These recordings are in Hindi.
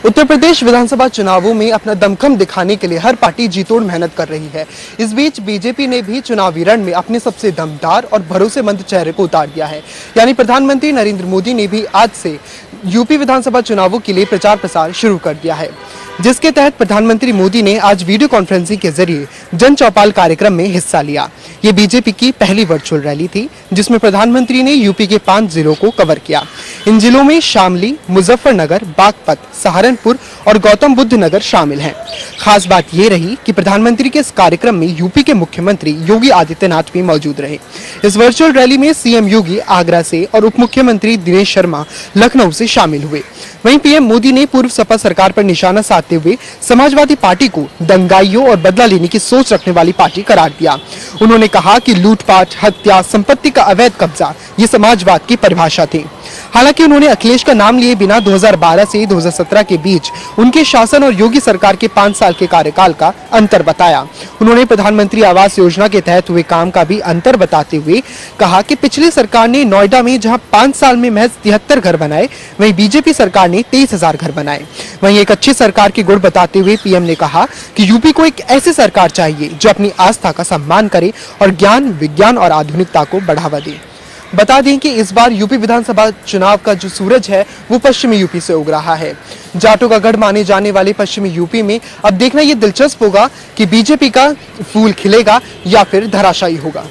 उत्तर प्रदेश विधानसभा चुनावों में अपना दमखम दिखाने के लिए हर पार्टी जीतोड़ मेहनत कर रही है। इस बीच बीजेपी ने भी चुनावी रण में अपने सबसे दमदार और भरोसेमंद चेहरे को उतार दिया है। यानी प्रधानमंत्री नरेंद्र मोदी ने भी आज से यूपी विधानसभा चुनावों के लिए प्रचार प्रसार शुरू कर दिया है, जिसके तहत प्रधानमंत्री मोदी ने आज वीडियो कॉन्फ्रेंसिंग के जरिए जन चौपाल कार्यक्रम में हिस्सा लिया। ये बीजेपी की पहली वर्चुअल रैली थी, जिसमें प्रधानमंत्री ने यूपी के 5 जिलों को कवर किया। इन जिलों में शामली, मुजफ्फरनगर, बागपत, सहारनपुर और गौतम बुद्ध नगर शामिल हैं। खास बात ये रही कि प्रधानमंत्री के इस कार्यक्रम में यूपी के मुख्यमंत्री योगी आदित्यनाथ भी मौजूद रहे। इस वर्चुअल रैली में सीएम योगी आगरा से और उप मुख्यमंत्री दिनेश शर्मा लखनऊ से शामिल हुए। वहीं पीएम मोदी ने पूर्व सपा सरकार पर निशाना साधते हुए समाजवादी पार्टी को दंगाइयों और बदला लेने की सोच रखने वाली पार्टी करार दिया। उन्होंने कहा कि लूटपाट, हत्या, संपत्ति का अवैध कब्जा ये समाजवाद की परिभाषा थी। हालांकि उन्होंने अखिलेश का नाम लिए बिना 2012 से 2017 के बीच उनके शासन और योगी सरकार के 5 साल के कार्यकाल का अंतर बताया। उन्होंने प्रधानमंत्री आवास योजना के तहत हुए काम का भी अंतर बताते हुए कहा कि पिछली सरकार ने नोएडा में जहां 5 साल में महज 73 घर बनाए, वहीं बीजेपी सरकार ने 23,000 घर बनाए। वहीं एक अच्छी सरकार के गुण बताते हुए पीएम ने कहा कि यूपी को एक ऐसी सरकार चाहिए जो अपनी आस्था का सम्मान करे और ज्ञान, विज्ञान और आधुनिकता को बढ़ावा दे। बता दें कि इस बार यूपी विधानसभा चुनाव का जो सूरज है वो पश्चिमी यूपी से उग रहा है। जाटों का गढ़ माने जाने वाले पश्चिमी यूपी में अब देखना ये दिलचस्प होगा कि बीजेपी का फूल खिलेगा या फिर धराशायी होगा।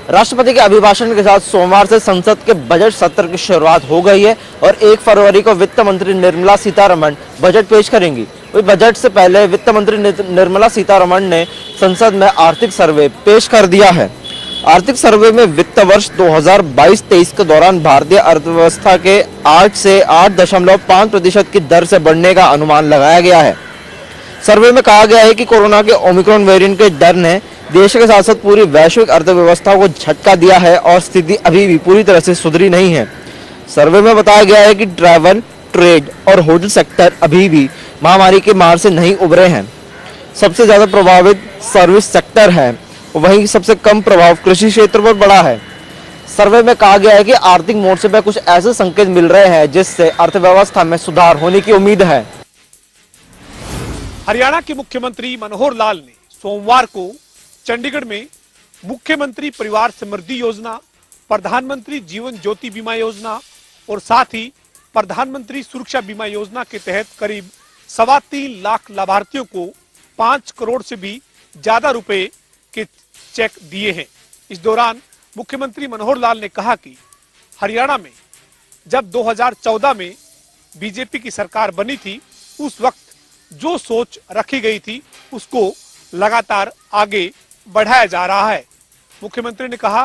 राष्ट्रपति के अभिभाषण के साथ सोमवार से संसद के बजट सत्र की शुरुआत हो गई है और 1 फरवरी को वित्त मंत्री निर्मला सीतारमण बजट पेश करेंगी। बजट से पहले वित्त मंत्री निर्मला सीतारमण ने संसद में आर्थिक सर्वे पेश कर दिया है। आर्थिक सर्वे में वित्त वर्ष 2022-23 के दौरान भारतीय अर्थव्यवस्था के 8 से 8.5% की दर से बढ़ने का अनुमान लगाया गया है। सर्वे में कहा गया है कि कोरोना के ओमिक्रॉन वेरिएंट के डर ने देश के साथ साथ पूरी वैश्विक अर्थव्यवस्था को झटका दिया है और स्थिति अभी भी पूरी तरह से सुधरी नहीं है। सर्वे में बताया गया है कि ट्रैवल, ट्रेड और होटल सेक्टर अभी भी महामारी के मार से नहीं उबरे हैं। सबसे ज्यादा प्रभावित सर्विस सेक्टर है, वहीं सबसे कम प्रभाव कृषि क्षेत्र पर पड़ा है। सर्वे में कहा गया है कि आर्थिक मोर्चे पर कुछ ऐसे संकेत मिल रहे हैं जिससे अर्थव्यवस्था में सुधार होने की उम्मीद है। हरियाणा के मुख्यमंत्री मनोहर लाल ने सोमवार को चंडीगढ़ में मुख्यमंत्री परिवार समृद्धि योजना, प्रधानमंत्री जीवन ज्योति बीमा योजना और साथ ही प्रधानमंत्री सुरक्षा बीमा योजना के तहत करीब 3.25 लाख लाभार्थियों को 5 करोड़ से भी ज्यादा रुपए के चेक दिए हैं। इस दौरान मुख्यमंत्री मनोहर लाल ने कहा कि हरियाणा में जब 2014 में बीजेपी की सरकार बनी थी, उस वक्त जो सोच रखी गई थी उसको लगातार आगे बढ़ाया जा रहा है। मुख्यमंत्री ने कहा,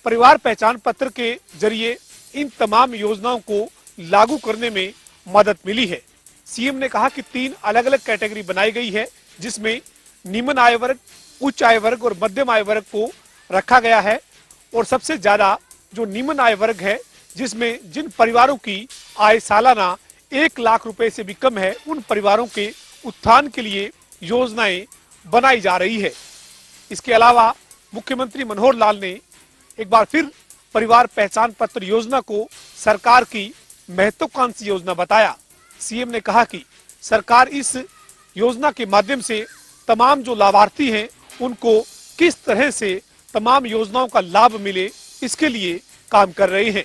परिवार पहचान पत्र के जरिए इन तमाम योजनाओं को लागू करने में मदद मिली है। सीएम ने कहा कि 3 अलग अलग कैटेगरी बनाई गई है, जिसमें निम्न आय वर्ग, उच्च आय वर्ग और मध्यम आय वर्ग को रखा गया है। और सबसे ज्यादा जो निम्न आय वर्ग है, जिसमें जिन परिवारों की आय सालाना 1 लाख रुपए से भी कम है, उन परिवारों के उत्थान के लिए योजनाएं बनाई जा रही है। इसके अलावा मुख्यमंत्री मनोहर लाल ने एक बार फिर परिवार पहचान पत्र योजना को सरकार की महत्वाकांक्षी योजना बताया। सीएम ने कहा कि सरकार इस योजना के माध्यम से तमाम जो लाभार्थी हैं उनको किस तरह से तमाम योजनाओं का लाभ मिले, इसके लिए काम कर रहे हैं।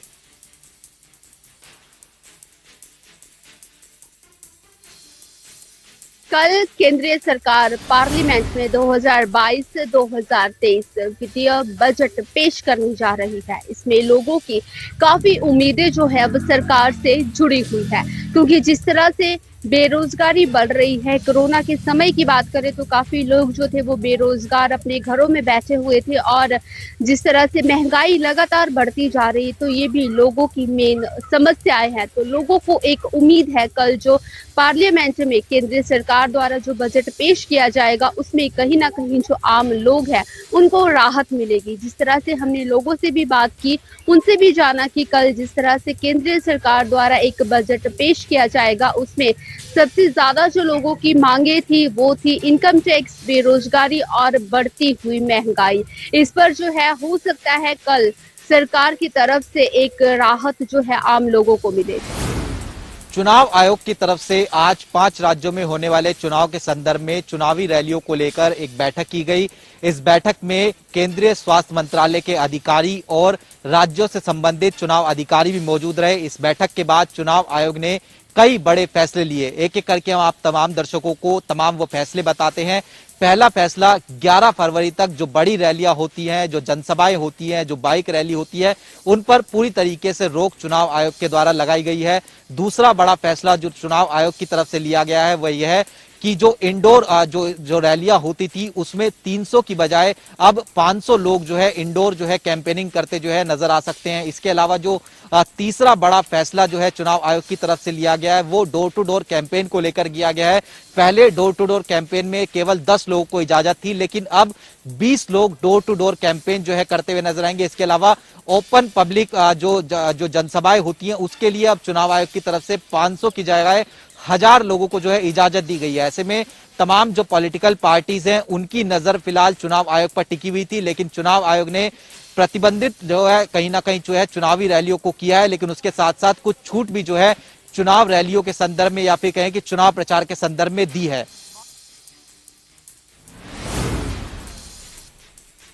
कल केंद्रीय सरकार पार्लियामेंट में 2022 से 2023 वित्तीय बजट पेश करने जा रही है। इसमें लोगों की काफी उम्मीदें जो है वो सरकार से जुड़ी हुई है, क्योंकि जिस तरह से बेरोजगारी बढ़ रही है, कोरोना के समय की बात करें तो काफी लोग जो थे वो बेरोजगार अपने घरों में बैठे हुए थे और जिस तरह से महंगाई लगातार बढ़ती जा रही है, तो ये भी लोगों की मेन समस्याएं हैं। तो लोगों को एक उम्मीद है कल जो पार्लियामेंट में केंद्रीय सरकार द्वारा जो बजट पेश किया जाएगा उसमें कहीं ना कहीं जो आम लोग हैं उनको राहत मिलेगी। जिस तरह से हमने लोगों से भी बात की, उनसे भी जाना कि कल जिस तरह से केंद्रीय सरकार द्वारा एक बजट पेश किया जाएगा उसमें सबसे ज्यादा जो लोगों की मांगे थी वो थी इनकम टैक्स, बेरोजगारी और बढ़ती हुई महंगाई। इस पर जो है हो सकता है कल सरकार की तरफ से एक राहत जो है आम लोगों को मिले। चुनाव आयोग की तरफ से आज 5 राज्यों में होने वाले चुनाव के संदर्भ में चुनावी रैलियों को लेकर एक बैठक की गई। इस बैठक में केंद्रीय स्वास्थ्य मंत्रालय के अधिकारी और राज्यों से संबंधित चुनाव अधिकारी भी मौजूद रहे। इस बैठक के बाद चुनाव आयोग ने कई बड़े फैसले लिए। एक एक करके हम आप तमाम दर्शकों को तमाम वो फैसले बताते हैं। पहला फैसला 11 फरवरी तक जो बड़ी रैलियां होती हैं, जो जनसभाएं होती हैं, जो बाइक रैली होती है, उन पर पूरी तरीके से रोक चुनाव आयोग के द्वारा लगाई गई है। दूसरा बड़ा फैसला जो चुनाव आयोग की तरफ से लिया गया है वह यह है कि जो इंडोर जो रैलियां होती थी उसमें 300 की बजाय अब 500 लोग जो है इंडोर जो है कैंपेनिंग करते जो है नजर आ सकते हैं। इसके अलावा जो तीसरा बड़ा फैसला जो है चुनाव आयोग की तरफ से लिया गया है वो डोर टू डोर कैंपेन को लेकर किया गया है। पहले डोर टू डोर कैंपेन में केवल 10 लोगों को इजाजत थी, लेकिन अब 20 लोग डोर टू डोर कैंपेन जो है करते हुए नजर आएंगे। इसके अलावा ओपन पब्लिक जो जनसभाएं होती हैं उसके लिए अब चुनाव आयोग की तरफ से 500 की जगह 1000 लोगों को जो है इजाजत दी गई है। ऐसे में तमाम जो पॉलिटिकल पार्टीज हैं उनकी नजर फिलहाल चुनाव आयोग पर टिकी हुई थी, लेकिन चुनाव आयोग ने प्रतिबंधित जो है कहीं ना कहीं जो है चुनावी रैलियों को किया है, लेकिन उसके साथ साथ कुछ छूट भी जो है चुनाव रैलियों के संदर्भ में या फिर कहें कि चुनाव प्रचार के संदर्भ में दी है।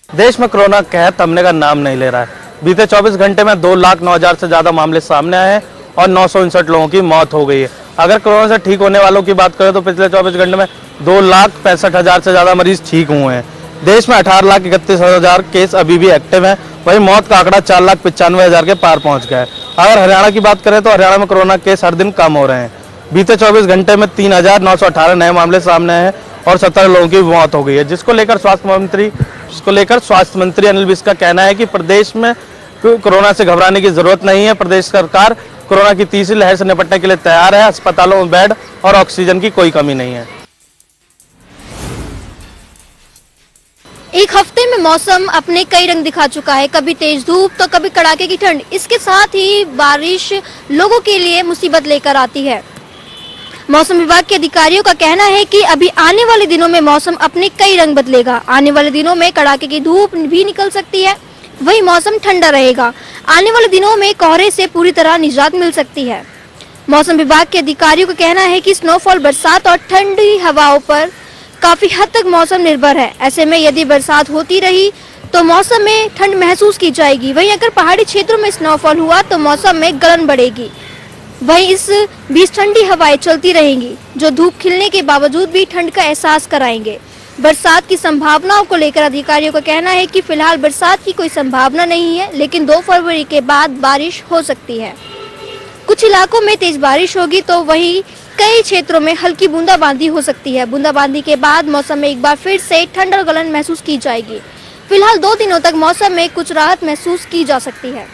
देश में कोरोना कहर थमने का नाम नहीं ले रहा है। बीते 24 घंटे में 2,09,000 से ज्यादा मामले सामने आए हैं और 959 लोगों की मौत हो गई है। अगर कोरोना से ठीक होने वालों की बात करें तो पिछले 24 घंटे में 2,65,000 से ज्यादा मरीज ठीक हुए हैं। देश में 18,31,000 केस अभी भी एक्टिव हैं। वहीं मौत का आंकड़ा 4,95,000 के पार पहुंच गया है। अगर हरियाणा की बात करें तो हरियाणा में कोरोना केस हर दिन कम हो रहे हैं। बीते 24 घंटे में 3,918 नए मामले सामने आए हैं और 17 लोगों की मौत हो गई है, जिसको लेकर स्वास्थ्य मंत्री अनिल विज का कहना है कि प्रदेश में कोरोना से घबराने की जरूरत नहीं है। प्रदेश सरकार कोरोना की तीसरी लहर से निपटने के लिए तैयार है। अस्पतालों में बेड और ऑक्सीजन की कोई कमी नहीं है। एक हफ्ते में मौसम अपने कई रंग दिखा चुका है, कभी तेज धूप तो कभी कड़ाके की ठंड। इसके साथ ही बारिश लोगों के लिए मुसीबत लेकर आती है। मौसम विभाग के अधिकारियों का कहना है कि अभी आने वाले दिनों में मौसम अपने कई रंग बदलेगा। आने वाले दिनों में कड़ाके की धूप भी निकल सकती है, वही मौसम ठंडा रहेगा। आने वाले दिनों में कोहरे से पूरी तरह निजात मिल सकती है। मौसम विभाग के अधिकारियों का कहना है कि स्नोफॉल, बरसात और ठंडी हवाओं पर काफी हद तक मौसम निर्भर है। ऐसे में यदि बरसात होती रही तो मौसम में ठंड महसूस की जाएगी। वहीं अगर पहाड़ी क्षेत्रों में स्नोफॉल हुआ तो मौसम में गलन बढ़ेगी। वहीं इस बीच ठंडी हवाएं चलती रहेंगी जो धूप खिलने के बावजूद भी ठंड का एहसास कराएंगे। बरसात की संभावनाओं को लेकर अधिकारियों का कहना है कि फिलहाल बरसात की कोई संभावना नहीं है, लेकिन 2 फरवरी के बाद बारिश हो सकती है। कुछ इलाकों में तेज बारिश होगी तो वहीं कई क्षेत्रों में हल्की बूंदाबांदी हो सकती है। बूंदाबांदी के बाद मौसम में एक बार फिर से ठंड और गलन महसूस की जाएगी। फिलहाल 2 दिनों तक मौसम में कुछ राहत महसूस की जा सकती है।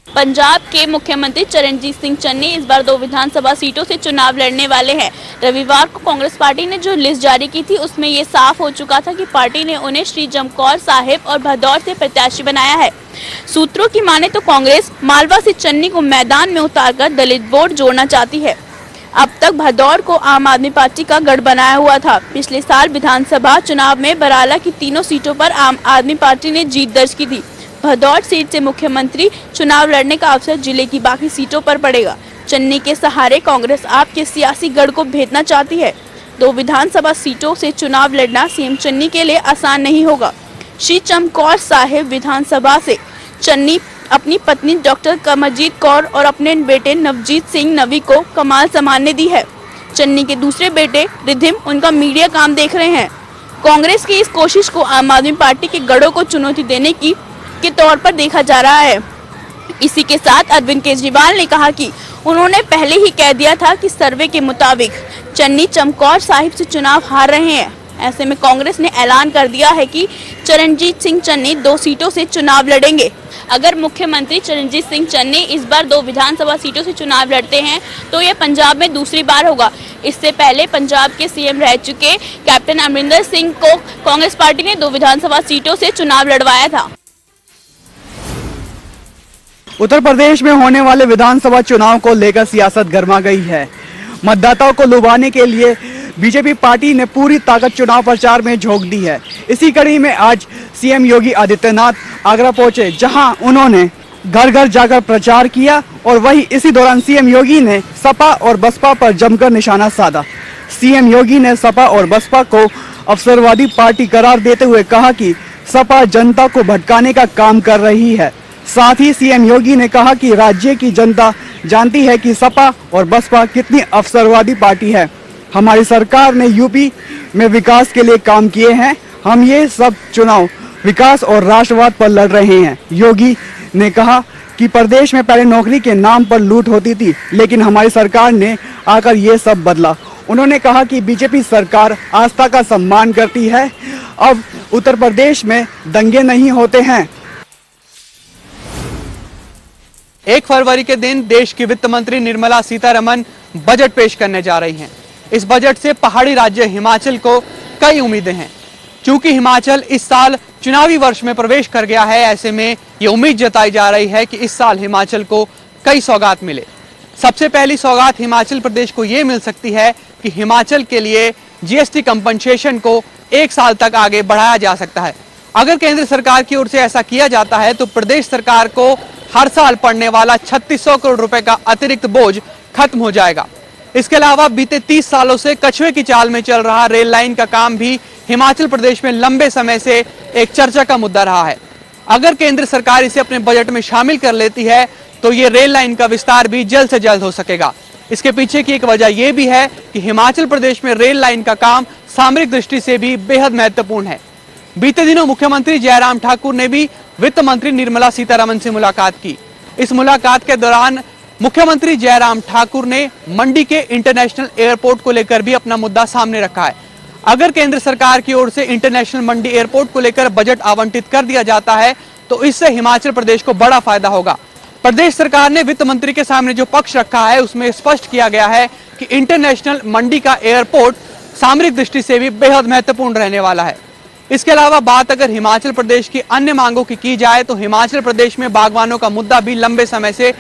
पंजाब के मुख्यमंत्री चरणजीत सिंह चन्नी इस बार 2 विधानसभा सीटों से चुनाव लड़ने वाले हैं। रविवार को कांग्रेस पार्टी ने जो लिस्ट जारी की थी उसमें ये साफ हो चुका था कि पार्टी ने उन्हें श्री चमकौर साहिब और भदौर से प्रत्याशी बनाया है। सूत्रों की माने तो कांग्रेस मालवा से चन्नी को मैदान में उतारकर दलित वोट जोड़ना चाहती है। अब तक भदौर को आम आदमी पार्टी का गढ़ बनाया हुआ था। पिछले साल विधानसभा चुनाव में बराला की तीनों सीटों पर आम आदमी पार्टी ने जीत दर्ज की थी। भदौर सीट से मुख्यमंत्री चुनाव लड़ने का अवसर जिले की बाकी सीटों पर पड़ेगा। चन्नी के सहारे कांग्रेस आपके सियासी गढ़ को भेदना चाहती है। 2 विधानसभा सीटों से चुनाव लड़ना सीएम चन्नी के लिए आसान नहीं होगा। श्री चमकौर साहिब विधानसभा से चन्नी अपनी पत्नी डॉक्टर कमरजीत कौर और अपने बेटे नवजीत सिंह नवी को कमान संभालने दी है। चन्नी के दूसरे बेटे रिधिम उनका मीडिया काम देख रहे हैं। कांग्रेस की इस कोशिश को आम आदमी पार्टी के गढ़ों को चुनौती देने के तौर पर देखा जा रहा है। इसी के साथ अरविंद केजरीवाल ने कहा कि उन्होंने पहले ही कह दिया था कि सर्वे के मुताबिक चन्नी चमकौर साहिब से चुनाव हार रहे हैं। ऐसे में कांग्रेस ने ऐलान कर दिया है कि चरणजीत सिंह चन्नी 2 सीटों से चुनाव लड़ेंगे। अगर मुख्यमंत्री चरणजीत सिंह चन्नी इस बार 2 विधानसभा सीटों से चुनाव लड़ते हैं तो यह पंजाब में दूसरी बार होगा। इससे पहले पंजाब के सीएम रह चुके कैप्टन अमरिंदर सिंह को कांग्रेस पार्टी ने 2 विधानसभा सीटों से चुनाव लड़वाया था। उत्तर प्रदेश में होने वाले विधानसभा चुनाव को लेकर सियासत गर्मा गई है। मतदाताओं को लुभाने के लिए बीजेपी पार्टी ने पूरी ताकत चुनाव प्रचार में झोंक दी है। इसी कड़ी में आज सीएम योगी आदित्यनाथ आगरा पहुंचे, जहां उन्होंने घर घर जाकर प्रचार किया और वहीं इसी दौरान सीएम योगी ने सपा और बसपा पर जमकर निशाना साधा। सीएम योगी ने सपा और बसपा को अवसरवादी पार्टी करार देते हुए कहा कि सपा जनता को भटकाने का काम कर रही है। साथ ही सीएम योगी ने कहा कि राज्य की जनता जानती है कि सपा और बसपा कितनी अवसरवादी पार्टी है। हमारी सरकार ने यूपी में विकास के लिए काम किए हैं। हम ये सब चुनाव विकास और राष्ट्रवाद पर लड़ रहे हैं। योगी ने कहा कि प्रदेश में पहले नौकरी के नाम पर लूट होती थी, लेकिन हमारी सरकार ने आकर ये सब बदला। उन्होंने कहा कि बीजेपी सरकार आस्था का सम्मान करती है। अब उत्तर प्रदेश में दंगे नहीं होते हैं। 1 फरवरी के दिन देश की वित्त मंत्री निर्मला सीतारमण बजट पेश करने जा रही हैं। इस बजट से पहाड़ी राज्य हिमाचल को कई उम्मीदें हैं। चूंकि हिमाचल इस साल चुनावी वर्ष में प्रवेश कर गया है, ऐसे में ये उम्मीद जताई जा रही है कि इस साल हिमाचल को कई सौगात मिले। सबसे पहली सौगात हिमाचल प्रदेश को ये मिल सकती है कि हिमाचल के लिए जीएसटी कंपनसेशन को 1 साल तक आगे बढ़ाया जा सकता है। अगर केंद्र सरकार की ओर से ऐसा किया जाता है तो प्रदेश सरकार को हर साल पड़ने वाला 3600 करोड़ रुपए का अतिरिक्त बोझ खत्म हो जाएगा। इसके अलावा बीते 30 सालों से कछुए की चाल में चल रहा रेल लाइन का काम भी हिमाचल प्रदेश में लंबे समय से एक चर्चा का मुद्दा रहा है। अगर केंद्र सरकार इसे अपने बजट में शामिल कर लेती है तो ये रेल लाइन का विस्तार भी जल्द से जल्द हो सकेगा। इसके पीछे की एक वजह यह भी है कि हिमाचल प्रदेश में रेल लाइन का काम सामरिक दृष्टि से भी बेहद महत्वपूर्ण है। बीते दिनों मुख्यमंत्री जयराम ठाकुर ने भी वित्त मंत्री निर्मला सीतारमण से मुलाकात की। इस मुलाकात के दौरान मुख्यमंत्री जयराम ठाकुर ने मंडी के इंटरनेशनल एयरपोर्ट को लेकर भी अपना मुद्दा सामने रखा है। अगर केंद्र सरकार की ओर से इंटरनेशनल मंडी एयरपोर्ट को लेकर बजट आवंटित कर दिया जाता है तो इससे हिमाचल प्रदेश को बड़ा फायदा होगा। प्रदेश सरकार ने वित्त मंत्री के सामने जो पक्ष रखा है उसमें स्पष्ट किया गया है कि इंटरनेशनल मंडी का एयरपोर्ट सामरिक दृष्टि से भी बेहद महत्वपूर्ण रहने वाला है। इसके अलावा बात अगर हिमाचल प्रदेश की अन्य मांगों की जाए तो हिमाचल प्रदेश में बागवानों का मुद्दा भी लंबे समय से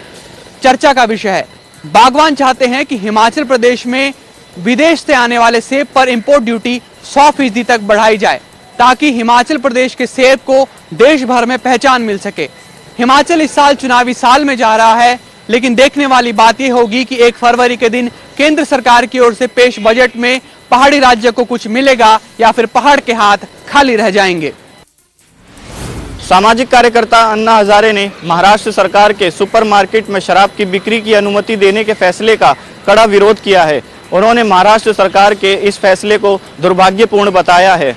चर्चा का विषय है। बागवान चाहते हैं कि हिमाचल प्रदेश में विदेश से आने वाले सेब पर इंपोर्ट ड्यूटी 100% तक बढ़ाई जाए ताकि हिमाचल प्रदेश के सेब को देश भर में पहचान मिल सके। हिमाचल इस साल चुनावी साल में जा रहा है, लेकिन देखने वाली बात यह होगी कि 1 फरवरी के दिन केंद्र सरकार की ओर से पेश बजट में पहाड़ी राज्य को कुछ मिलेगा या फिर पहाड़ के हाथ खाली रह जाएंगे। सामाजिक कार्यकर्ता अन्ना हजारे ने महाराष्ट्र सरकार के सुपरमार्केट में शराब की बिक्री की अनुमति देने के फैसले का कड़ा विरोध किया है। उन्होंने महाराष्ट्र सरकार के इस फैसले को दुर्भाग्यपूर्ण बताया है।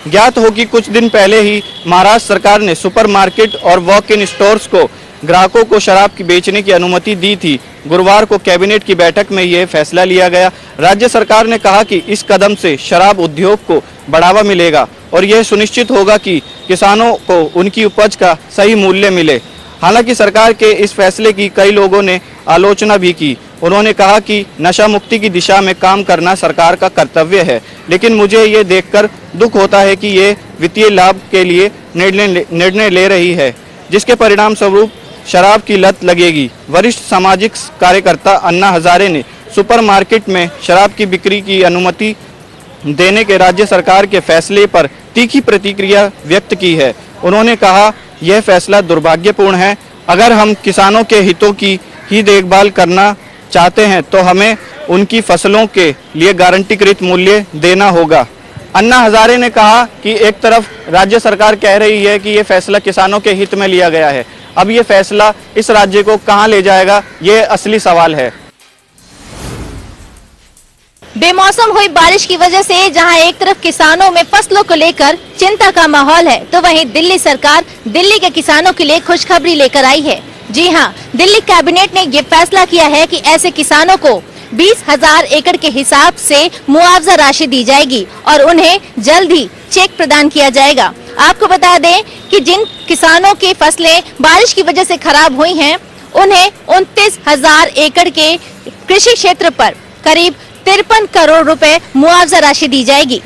ज्ञात हो कि कुछ दिन पहले ही महाराष्ट्र सरकार ने सुपरमार्केट और वॉक इन स्टोर्स को ग्राहकों को शराब की बेचने की अनुमति दी थी। गुरुवार को कैबिनेट की बैठक में यह फैसला लिया गया। राज्य सरकार ने कहा कि इस कदम से शराब उद्योग को बढ़ावा मिलेगा और यह सुनिश्चित होगा कि किसानों को उनकी उपज का सही मूल्य मिले। हालांकि सरकार के इस फैसले की कई लोगों ने आलोचना भी की। उन्होंने कहा कि नशा मुक्ति की दिशा में काम करना सरकार का कर्तव्य है, लेकिन मुझे ये देखकर दुख होता है कि ये वित्तीय लाभ के लिए निर्णय ले रही है, जिसके परिणाम स्वरूप शराब की लत लगेगी। वरिष्ठ सामाजिक कार्यकर्ता अन्ना हजारे ने सुपरमार्केट में शराब की बिक्री की अनुमति देने के राज्य सरकार के फैसले पर तीखी प्रतिक्रिया व्यक्त की है। उन्होंने कहा, यह फैसला दुर्भाग्यपूर्ण है। अगर हम किसानों के हितों की ही देखभाल करना चाहते हैं तो हमें उनकी फसलों के लिए गारंटीकृत मूल्य देना होगा। अन्ना हजारे ने कहा कि एक तरफ राज्य सरकार कह रही है कि ये फैसला किसानों के हित में लिया गया है, अब ये फैसला इस राज्य को कहां ले जाएगा, ये असली सवाल है। बेमौसम हुई बारिश की वजह से जहां एक तरफ किसानों में फसलों को लेकर चिंता का माहौल है, तो वहीं दिल्ली सरकार दिल्ली के किसानों के लिए खुशखबरी लेकर आई है। जी हां, दिल्ली कैबिनेट ने ये फैसला किया है कि ऐसे किसानों को 20,000 एकड़ के हिसाब से मुआवजा राशि दी जाएगी और उन्हें जल्द ही चेक प्रदान किया जाएगा। आपको बता दें कि जिन किसानों की फसलें बारिश की वजह से खराब हुई हैं, उन्हें 29,000 एकड़ के कृषि क्षेत्र पर करीब 53 करोड़ रुपए मुआवजा राशि दी जाएगी।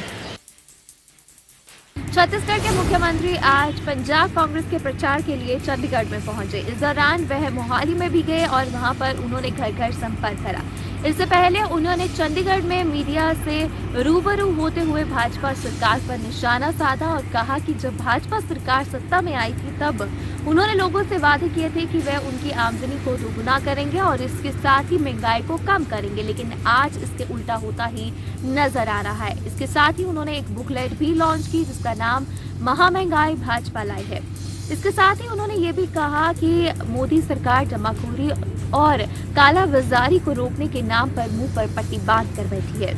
छत्तीसगढ़ के मुख्यमंत्री आज पंजाब कांग्रेस के प्रचार के लिए चंडीगढ़ में पहुंचे। इस दौरान वह मोहाली में भी गए और वहां पर उन्होंने घर घर संपर्क करा। इससे पहले उन्होंने चंडीगढ़ में मीडिया से रूबरू होते हुए भाजपा सरकार पर निशाना साधा और कहा कि जब भाजपा सरकार सत्ता में आई थी तब उन्होंने लोगों से वादे किए थे कि वह उनकी आमदनी को दोगुना करेंगे और इसके साथ ही महंगाई को कम करेंगे, लेकिन आज इसके उल्टा होता ही नजर आ रहा है। इसके साथ ही उन्होंने एक बुकलेट भी लॉन्च की जिसका नाम महामहंगाई भाजपा लाई है। इसके साथ ही उन्होंने ये भी कहा कि मोदी सरकार जमाखोरी और कालाबाजारी को रोकने के नाम पर मुंह पर पट्टी बांध कर बैठी है।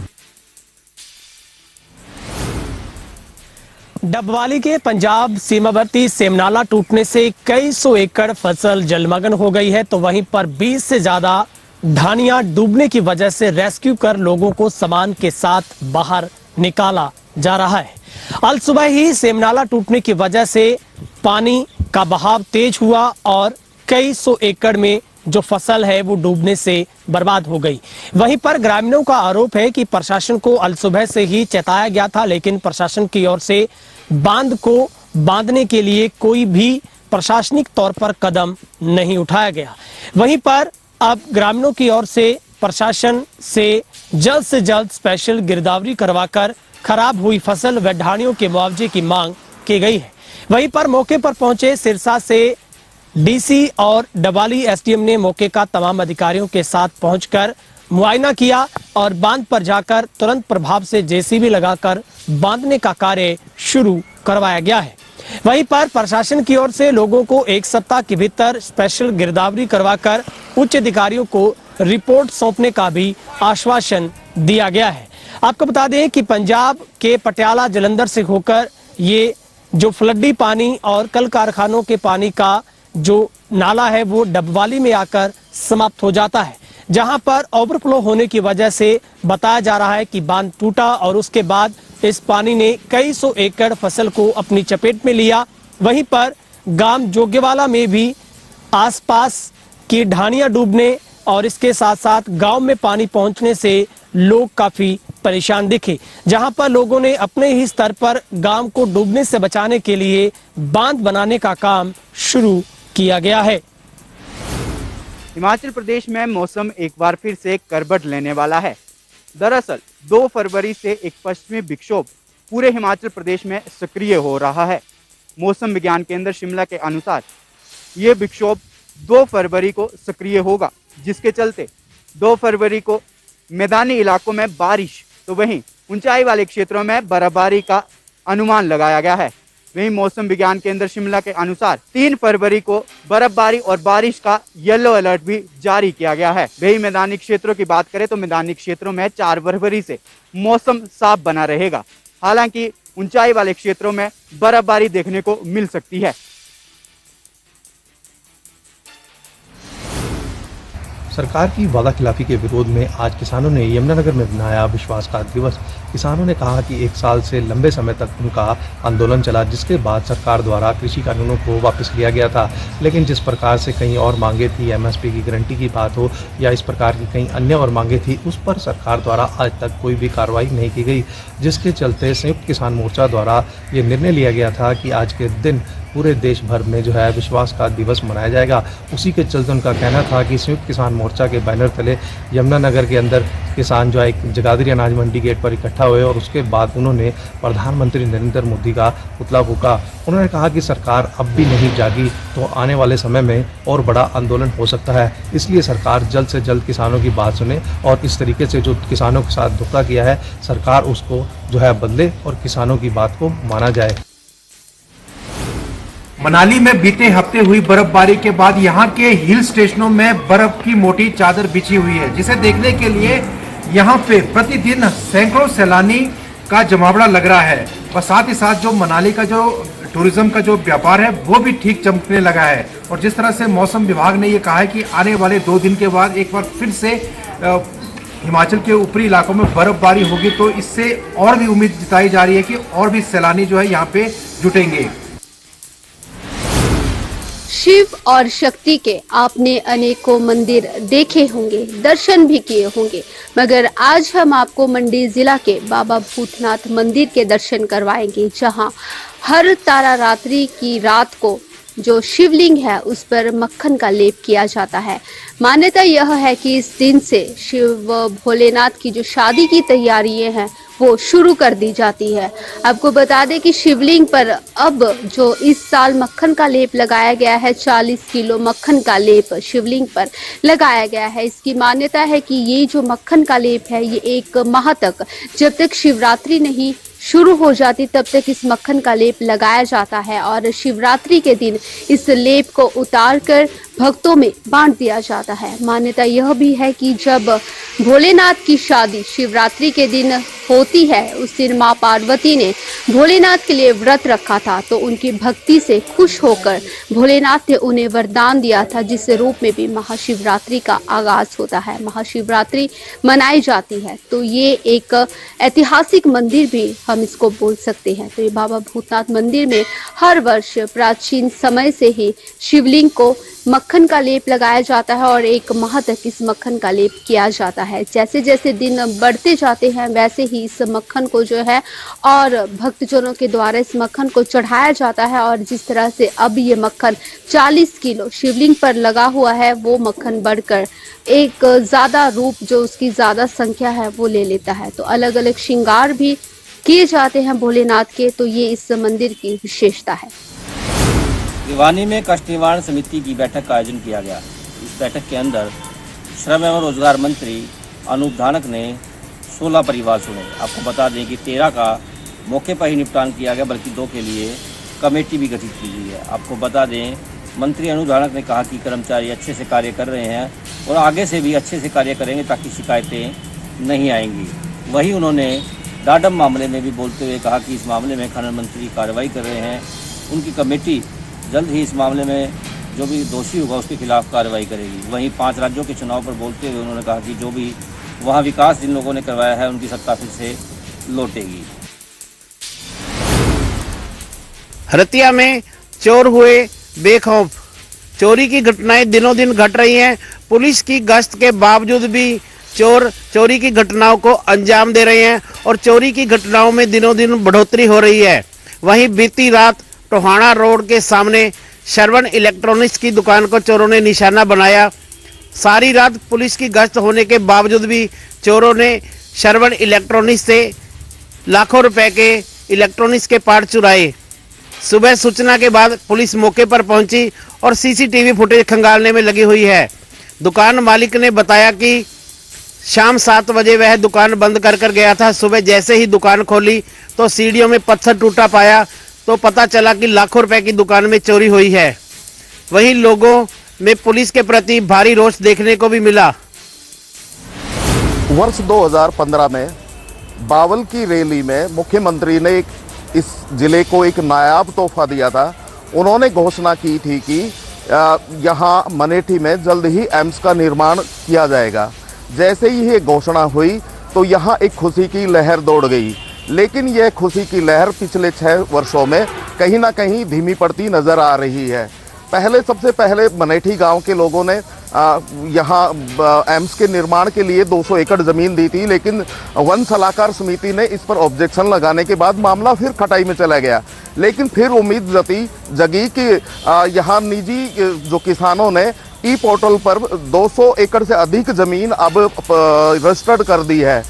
डबवाली के पंजाब सीमावर्ती सेमनाला टूटने से कई सौ एकड़ फसल जलमग्न हो गई है, तो वहीं पर 20 से ज्यादा ढानियां डूबने की वजह से रेस्क्यू कर लोगों को सामान के साथ बाहर निकाला जा रहा है। अल सुबह ही सेमनाला टूटने की वजह से पानी का बहाव तेज हुआ और कई सौ एकड़ में जो फसल है वो डूबने से बर्बाद हो गई। वहीं पर ग्रामीणों का आरोप है कि प्रशासन को अल सुबह से ही चेताया गया था, लेकिन प्रशासन की ओर से बांध को बांधने के लिए कोई भी प्रशासनिक तौर पर कदम नहीं उठाया गया। वहीं पर अब ग्रामीणों की ओर से प्रशासन से जल्द स्पेशल गिरदावरी करवाकर खराब हुई फसल व ढानियों के मुआवजे की मांग की गई है। वहीं पर मौके पर पहुंचे सिरसा से डीसी और डबवाली एसडीएम ने मौके का तमाम अधिकारियों के साथ पहुंचकर मुआयना किया और बांध पर जाकर तुरंत प्रभाव से जेसीबी लगाकर बांधने का कार्य शुरू करवाया गया है। वहीं पर प्रशासन की ओर से लोगों को एक सप्ताह के भीतर स्पेशल गिरदावरी करवाकर उच्च अधिकारियों को रिपोर्ट सौंपने का भी आश्वासन दिया गया है। आपको बता दें कि पंजाब के पटियाला जलंधर से होकर ये जो फ्लडी पानी और कल कारखानों के पानी का जो नाला है वो डबवाली में आकर समाप्त हो जाता है, जहां पर ओवरफ्लो होने की वजह से बताया जा रहा है कि बांध टूटा और उसके बाद इस पानी ने कई सौ एकड़ फसल को अपनी चपेट में लिया। वहीं पर गांव जोगेवाला में भी आसपास की ढानियां डूबने और इसके साथ साथ गांव में पानी पहुंचने से लोग काफी परेशान दिखे, जहां पर लोगों ने अपने ही स्तर पर गांव को डूबने से बचाने के लिए बांध बनाने का काम शुरू किया गया है। हिमाचल प्रदेश में मौसम एक बार फिर से करवट लेने वाला है। दरअसल 2 फरवरी से एक पश्चिमी विक्षोभ पूरे हिमाचल प्रदेश में सक्रिय हो रहा है। मौसम विज्ञान केंद्र शिमला के अनुसार ये विक्षोभ 2 फरवरी को सक्रिय होगा, जिसके चलते 2 फरवरी को मैदानी इलाकों में बारिश तो वहीं ऊंचाई वाले क्षेत्रों में बर्फबारी का अनुमान लगाया गया है। वहीं मौसम विज्ञान केंद्र शिमला के अनुसार 3 फरवरी को बर्फबारी और बारिश का येलो अलर्ट भी जारी किया गया है। वहीं मैदानी क्षेत्रों की बात करें तो मैदानी क्षेत्रों में 4 फरवरी से मौसम साफ बना रहेगा। हालांकि ऊंचाई वाले क्षेत्रों में बर्फबारी देखने को मिल सकती है। सरकार की वादा खिलाफी के विरोध में आज किसानों ने यमुनानगर में मनाया विश्वास का दिवस। किसानों ने कहा कि 1 साल से लंबे समय तक उनका आंदोलन चला, जिसके बाद सरकार द्वारा कृषि कानूनों को वापस लिया गया था, लेकिन जिस प्रकार से कई और मांगे थी, एमएसपी की गारंटी की बात हो या इस प्रकार की कई अन्य और मांगे थी, उस पर सरकार द्वारा आज तक कोई भी कार्रवाई नहीं की गई, जिसके चलते संयुक्त किसान मोर्चा द्वारा ये निर्णय लिया गया था कि आज के दिन पूरे देश भर में जो है विश्वास का दिवस मनाया जाएगा। उसी के चलते उनका कहना था कि संयुक्त किसान मोर्चा के बैनर तले यमुनानगर के अंदर किसान जो है एक जगाधरी अनाज मंडी गेट पर इकट्ठा हुए और उसके बाद उन्होंने प्रधानमंत्री नरेंद्र मोदी का पुतला फूंका। उन्होंने कहा कि सरकार अब भी नहीं जागी तो आने वाले समय में और बड़ा आंदोलन हो सकता है, इसलिए सरकार जल्द से जल्द किसानों की बात सुने और इस तरीके से जो किसानों के साथ धोखा किया है सरकार उसको जो है बदले और किसानों की बात को माना जाए। मनाली में बीते हफ्ते हुई बर्फबारी के बाद यहां के हिल स्टेशनों में बर्फ की मोटी चादर बिछी हुई है, जिसे देखने के लिए यहां पे प्रतिदिन सैकड़ों सैलानी का जमावड़ा लग रहा है और साथ ही साथ जो मनाली का जो टूरिज्म का जो व्यापार है वो भी ठीक चमकने लगा है। और जिस तरह से मौसम विभाग ने ये कहा है कि आने वाले 2 दिन के बाद एक बार फिर से हिमाचल के ऊपरी इलाकों में बर्फबारी होगी, तो इससे और भी उम्मीद जताई जा रही है कि और भी सैलानी जो है यहाँ पे जुटेंगे। शिव और शक्ति के आपने अनेकों मंदिर देखे होंगे, दर्शन भी किए होंगे, मगर आज हम आपको मंडी जिला के बाबा भूतनाथ मंदिर के दर्शन करवाएंगे, जहां हर तारा रात्रि की रात को जो शिवलिंग है उस पर मक्खन का लेप किया जाता है। मान्यता यह है कि इस दिन से शिव भोलेनाथ की जो शादी की तैयारियां हैं वो शुरू कर दी जाती है। आपको बता दें कि शिवलिंग पर अब जो इस साल मक्खन का लेप लगाया गया है, 40 किलो मक्खन का लेप शिवलिंग पर लगाया गया है। इसकी मान्यता है कि ये जो मक्खन का लेप है ये 1 माह तक, जब तक शिवरात्रि नहीं शुरू हो जाती तब तक इस मक्खन का लेप लगाया जाता है और शिवरात्रि के दिन इस लेप को उतार कर भक्तों में बांट दिया जाता है। मान्यता यह भी है कि जब भोलेनाथ की शादी शिवरात्रि के दिन होती है, उस दिन मां पार्वती ने भोलेनाथ के लिए व्रत रखा था, तो उनकी भक्ति से खुश होकर भोलेनाथ ने उन्हें वरदान दिया था, जिस रूप में भी महाशिवरात्रि का आगाज होता है, महाशिवरात्रि मनाई जाती है। तो ये एक ऐतिहासिक मंदिर भी हम इसको बोल सकते हैं। तो ये बाबा भूतनाथ मंदिर में हर वर्ष प्राचीन समय से ही शिवलिंग को मक्खन का लेप लगाया जाता है और 1 माह तक इस मक्खन का लेप किया जाता है। जैसे जैसे दिन बढ़ते जाते हैं वैसे ही इस मक्खन को जो है और भक्तजनों के द्वारा इस मक्खन को चढ़ाया जाता है और जिस तरह से अब ये मक्खन 40 किलो शिवलिंग पर लगा हुआ है, वो मक्खन बढ़कर एक ज्यादा रूप, जो उसकी ज्यादा संख्या है वो ले लेता है। तो अलग अलग श्रृंगार भी किए जाते हैं भोलेनाथ के। तो ये इस मंदिर की विशेषता है। भिवानी में कष्ट निवारण समिति की बैठक का आयोजन किया गया। इस बैठक के अंदर श्रम एवं रोजगार मंत्री अनूप धानक ने 16 परिवार चुने। आपको बता दें कि 13 का मौके पर ही निपटान किया गया, बल्कि 2 के लिए कमेटी भी गठित की गई है। आपको बता दें, मंत्री अनूप धानक ने कहा कि कर्मचारी अच्छे से कार्य कर रहे हैं और आगे से भी अच्छे से कार्य करेंगे ताकि शिकायतें नहीं आएंगी। वहीं उन्होंने डाडम मामले में भी बोलते हुए कहा कि इस मामले में खनन मंत्री कार्रवाई कर रहे हैं, उनकी कमेटी जल्द ही इस मामले में जो भी दोषी होगा उसके खिलाफ कार्रवाई करेगी। वहीं 5 राज्यों के चुनाव पर बोलते हुए उन्होंने कहा कि जो भी वहां विकास जिन लोगों ने करवाया है उनकी सत्ता फिर से लौटेगी। हरतिया में चोर हुए बेखौफ। चोरी की घटनाएं दिनों दिन घट रही हैं। पुलिस की गश्त के बावजूद भी चोर चोरी की घटनाओं को अंजाम दे रहे हैं और चोरी की घटनाओं में दिनों दिन बढ़ोतरी हो रही है। वहीं बीती रात टोहाना रोड के सामने श्रवण इलेक्ट्रॉनिक्स की दुकान को चोरों ने निशाना बनाया। सारी रात पुलिस की गश्त होने के बावजूद भी चोरों ने श्रवण इलेक्ट्रॉनिक्स से लाखों रुपए के इलेक्ट्रॉनिक्स के पार्ट चुराए। सुबह सूचना के बाद पुलिस मौके पर पहुंची और सीसीटीवी फुटेज खंगालने में लगी हुई है। दुकान मालिक ने बताया कि शाम 7 बजे वह दुकान बंद कर गया था। सुबह जैसे ही दुकान खोली तो सीढ़ियों में पत्थर टूटा पाया तो पता चला कि लाखों रुपए की दुकान में चोरी हुई है। वहीं लोगों में पुलिस के प्रति भारी रोष देखने को भी मिला। वर्ष 2015 में बावल की रैली में मुख्यमंत्री ने इस जिले को एक नायाब तोहफा दिया था। उन्होंने घोषणा की थी कि यहाँ मनेठी में जल्द ही एम्स का निर्माण किया जाएगा। जैसे ही ये घोषणा हुई तो यहाँ एक खुशी की लहर दौड़ गई, लेकिन यह खुशी की लहर पिछले 6 वर्षों में कहीं ना कहीं धीमी पड़ती नजर आ रही है। सबसे पहले मनेठी गांव के लोगों ने यहाँ एम्स के निर्माण के लिए 200 एकड़ जमीन दी थी, लेकिन वन सलाहकार समिति ने इस पर ऑब्जेक्शन लगाने के बाद मामला फिर खटाई में चला गया। लेकिन फिर उम्मीद जगी कि यहाँ निजी जो किसानों ने ई पोर्टल पर 200 एकड़ से अधिक जमीन अब रजिस्टर्ड कर दी है,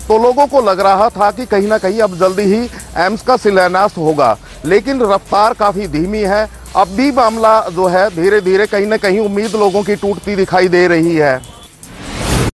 तो लोगों को लग रहा था कि कहीं ना कहीं अब जल्दी ही एम्स का शिलान्यास होगा। लेकिन रफ्तार काफ़ी धीमी है। अब भी मामला जो है धीरे धीरे कहीं ना कहीं उम्मीद लोगों की टूटती दिखाई दे रही है।